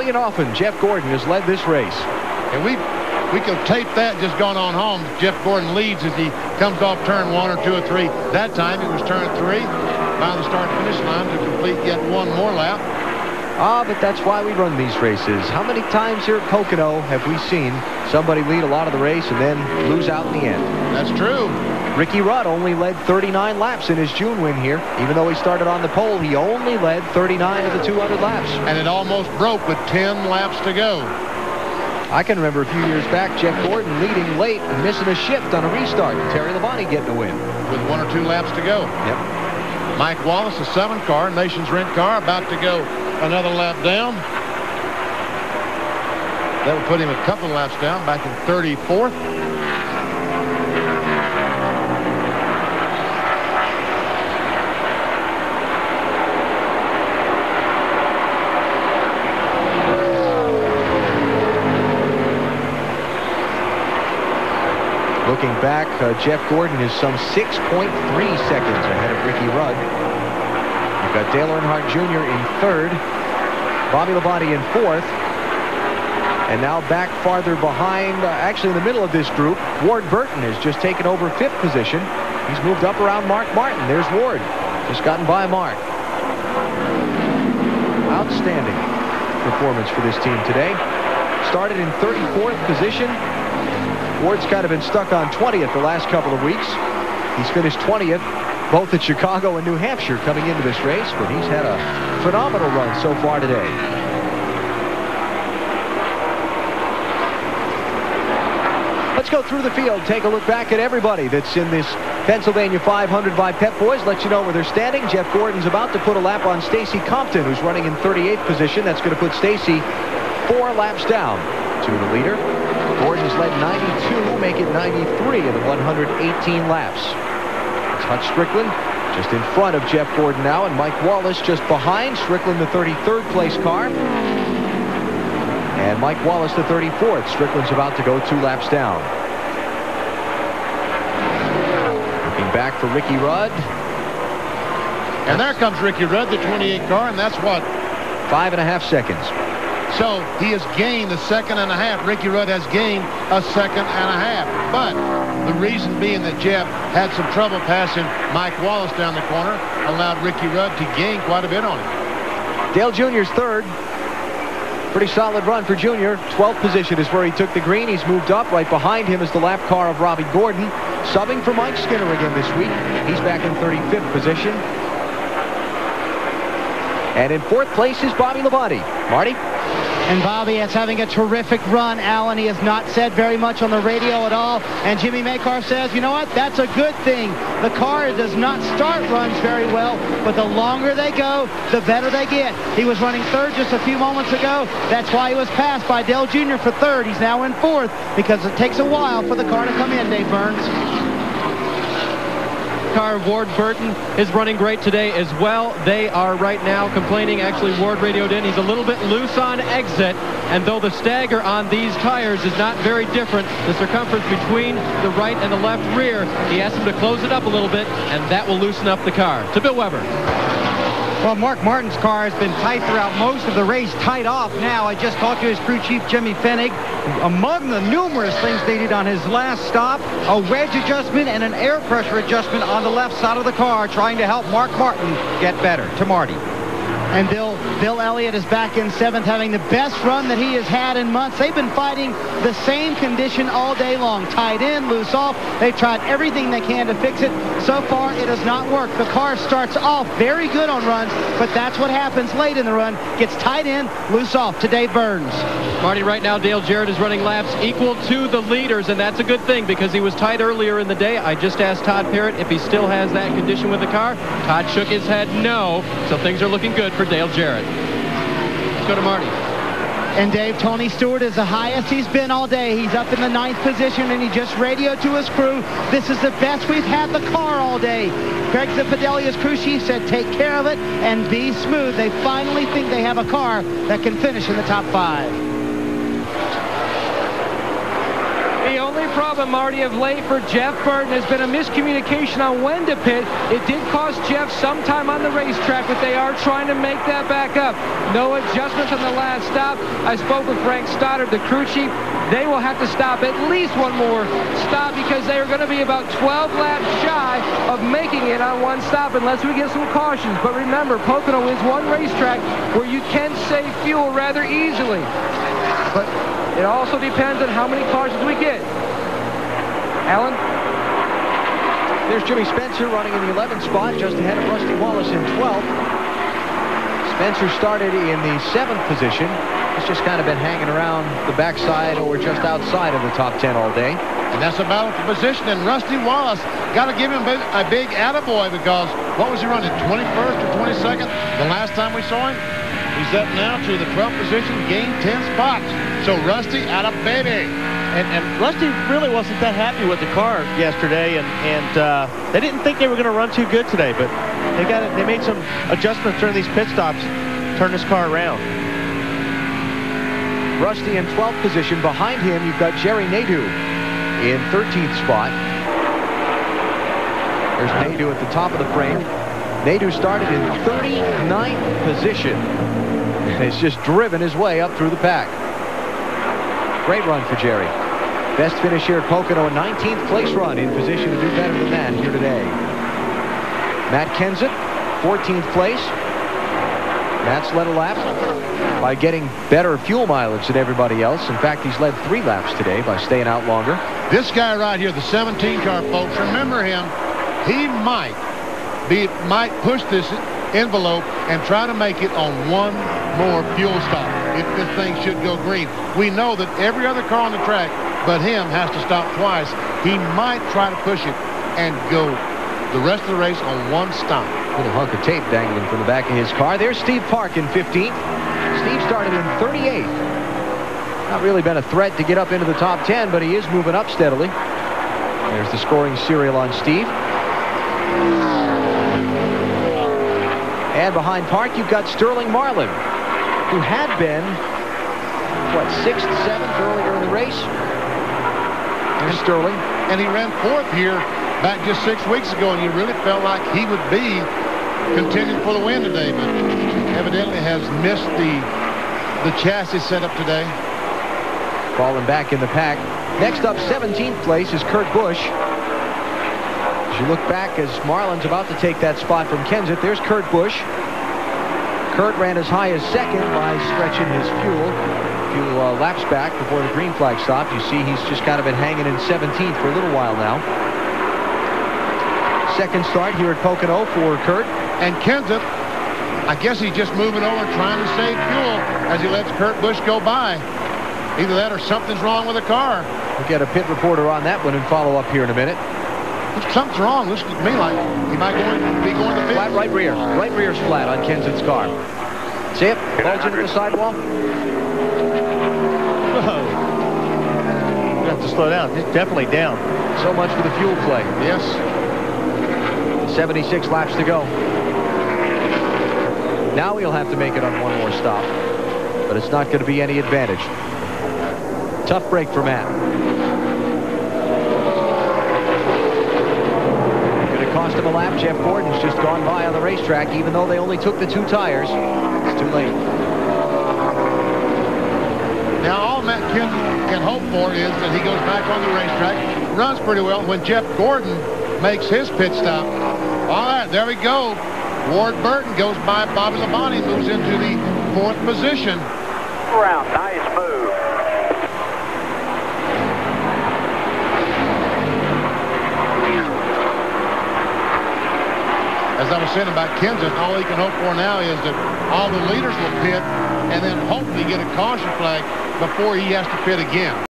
early and often, Jeff Gordon has led this race. And we could tape that just gone on home. Jeff Gordon leads as he comes off turn 1 or 2 or 3. That time it was turn 3 by the start-finish line to complete yet one more lap. But that's why we run these races. How many times here at Pocono have we seen somebody lead a lot of the race and then lose out in the end? That's true. Ricky Rudd only led 39 laps in his June win here. Even though he started on the pole, he only led 39 of the 200 laps. And it almost broke with 10 laps to go. I can remember a few years back, Jeff Gordon leading late and missing a shift on a restart, and Terry Labonte getting a win. With 1 or 2 laps to go. Yep. Mike Wallace, a 7 car, Nations Rent car, about to go another lap down. That will put him a couple of laps down, back in 34th. Looking back, Jeff Gordon is some 6.3 seconds ahead of Ricky Rudd. You've got Dale Earnhardt Jr. in 3rd, Bobby Labonte in 4th, and now back farther behind, actually in the middle of this group, Ward Burton has just taken over 5th position. He's moved up around Mark Martin. There's Ward, just gotten by Mark. Outstanding performance for this team today. Started in 34th position. Ward's kind of been stuck on 20th the last couple of weeks. He's finished 20th, both at Chicago and New Hampshire coming into this race, but he's had a phenomenal run so far today. Let's go through the field, take a look back at everybody that's in this Pennsylvania 500 by Pep Boys. Let you know where they're standing. Jeff Gordon's about to put a lap on Stacy Compton, who's running in 38th position. That's going to put Stacy 4 laps down to the leader. Gordon's led 92, make it 93 in the 118 laps. It's Hutch Strickland just in front of Jeff Gordon now, and Mike Wallace just behind. Strickland, the 33rd place car. And Mike Wallace, the 34th. Strickland's about to go 2 laps down. Looking back for Ricky Rudd. And there comes Ricky Rudd, the 28 car, and that's what? 5.5 seconds. So he has gained a 1.5 seconds. Ricky Rudd has gained a 1.5 seconds. But the reason being that Jeff had some trouble passing Mike Wallace down the corner allowed Ricky Rudd to gain quite a bit on him. Dale Jr.'s 3rd. Pretty solid run for Jr. 12th position is where he took the green. He's moved up. Right behind him is the lap car of Robbie Gordon. Subbing for Mike Skinner again this week. He's back in 35th position. And in 4th place is Bobby Labonte. Marty? And Bobby is having a terrific run, Alan. He has not said very much on the radio at all. And Jimmy Makar says, you know what? That's a good thing. The car does not start runs very well, but the longer they go, the better they get. He was running 3rd just a few moments ago. That's why he was passed by Dale Jr. for 3rd. He's now in 4th because it takes a while for the car to come in, Dave Burns. Car of Ward Burton is running great today as well. They are right now complaining. Actually, Ward radioed in. He's a little bit loose on exit, and though the stagger on these tires is not very different, the circumference between the right and the left rear, he asked him to close it up a little bit, and that will loosen up the car. To Bill Weber. Well, Mark Martin's car has been tight throughout most of the race, tied off now. I just talked to his crew chief, Jimmy Fennig. Among the numerous things they did on his last stop, a wedge adjustment and an air pressure adjustment on the left side of the car, trying to help Mark Martin get better. To Marty. And Bill Elliott is back in 7th, having the best run that he has had in months. They've been fighting the same condition all day long. Tied in, loose off. They've tried everything they can to fix it. So far, it has not worked. The car starts off very good on runs, but that's what happens late in the run. Gets tied in, loose off. To Dave Burns. Marty, right now, Dale Jarrett is running laps equal to the leaders, and that's a good thing because he was tight earlier in the day. I just asked Todd Parrott if he still has that condition with the car. Todd shook his head no, so things are looking good for Dale Jarrett. Let's go to Marty. And Dave, Tony Stewart is the highest he's been all day. He's up in the 9th position, and he just radioed to his crew, this is the best we've had the car all day. Greg Zafadelia's crew chief said, take care of it and be smooth. They finally think they have a car that can finish in the top 5. The only problem, Marty, of late for Jeff Burton has been a miscommunication on when to pit. It did cost Jeff some time on the racetrack, but they are trying to make that back up. No adjustments on the last stop. I spoke with Frank Stoddard, the crew chief. They will have to stop at least one more stop because they are going to be about 12 laps shy of making it on one stop unless we get some cautions. But remember, Pocono is one racetrack where you can save fuel rather easily. But it also depends on how many cautions we get. Alan? There's Jimmy Spencer running in the 11th spot, just ahead of Rusty Wallace in 12th. Spencer started in the 7th position. He's just kind of been hanging around the backside or just outside of the top 10 all day. And that's a battle for position. And Rusty Wallace, got to give him a big attaboy because what was he running, 21st or 22nd? The last time we saw him? He's up now to the 12th position, gained 10 spots. So Rusty, out of baby. And Rusty really wasn't that happy with the car yesterday, and they didn't think they were going to run too good today, but they made some adjustments during these pit stops, turn this car around. Rusty in 12th position. Behind him, you've got Jerry Nadeau in 13th spot. There's Nadeau at the top of the frame. Nadeau started in 39th position. He's just driven his way up through the pack. Great run for Jerry. Best finish here at Pocono, a 19th place run, in position to do better than that here today. Matt Kenseth, 14th place. Matt's led a lap by getting better fuel mileage than everybody else. In fact, he's led 3 laps today by staying out longer. This guy right here, the 17 car, folks, remember him. He might push this envelope and try to make it on one more fuel stop if this thing should go green. We know that every other car on the track but him has to stop twice. He might try to push it and go the rest of the race on one stop. Little hunk of tape dangling from the back of his car. There's Steve Park in 15th. Steve started in 38th. Not really been a threat to get up into the top 10, but he is moving up steadily. There's the scoring serial on Steve. And behind Park, you've got Sterling Marlin, who had been, what, 6th, 7th earlier in the race. There's Sterling. And he ran 4th here back just 6 weeks ago, and you really felt like he would be contending for the win today, but evidently has missed the chassis setup today. Falling back in the pack. Next up, 17th place is Kurt Busch. As you look back, as Marlin's about to take that spot from Kenseth, there's Kurt Busch. Kurt ran as high as 2nd by stretching his fuel. A few laps back before the green flag stopped. You see he's just kind of been hanging in 17th for a little while now. Second start here at Pocono for Kurt. And Kenseth, I guess he's just moving over trying to save fuel as he lets Kurt Busch go by. Either that or something's wrong with the car. We'll get a pit reporter on that one and follow up here in a minute. Something's wrong. Looks to me like he might be going to pit. Flat right rear. Right rear's flat on Kenseth's car. See it? Bulge into the sidewall. Whoa. You have to slow down. It's definitely down. So much for the fuel play. Yes. 76 laps to go. Now he'll have to make it on one more stop, but it's not going to be any advantage. Tough break for Matt. Going to cost him a lap. Jeff Gordon's just gone by on the racetrack, even though they only took the 2 tires. It's too late. Now all Matt Kenseth can hope for is that he goes back on the racetrack, runs pretty well. When Jeff Gordon makes his pit stop, all right, there we go. Ward Burton goes by Bobby Labonte, moves into the 4th position. Around, nice move. As I was saying about Kenseth, all he can hope for now is that all the leaders will pit and then hopefully get a caution flag before he has to pit again.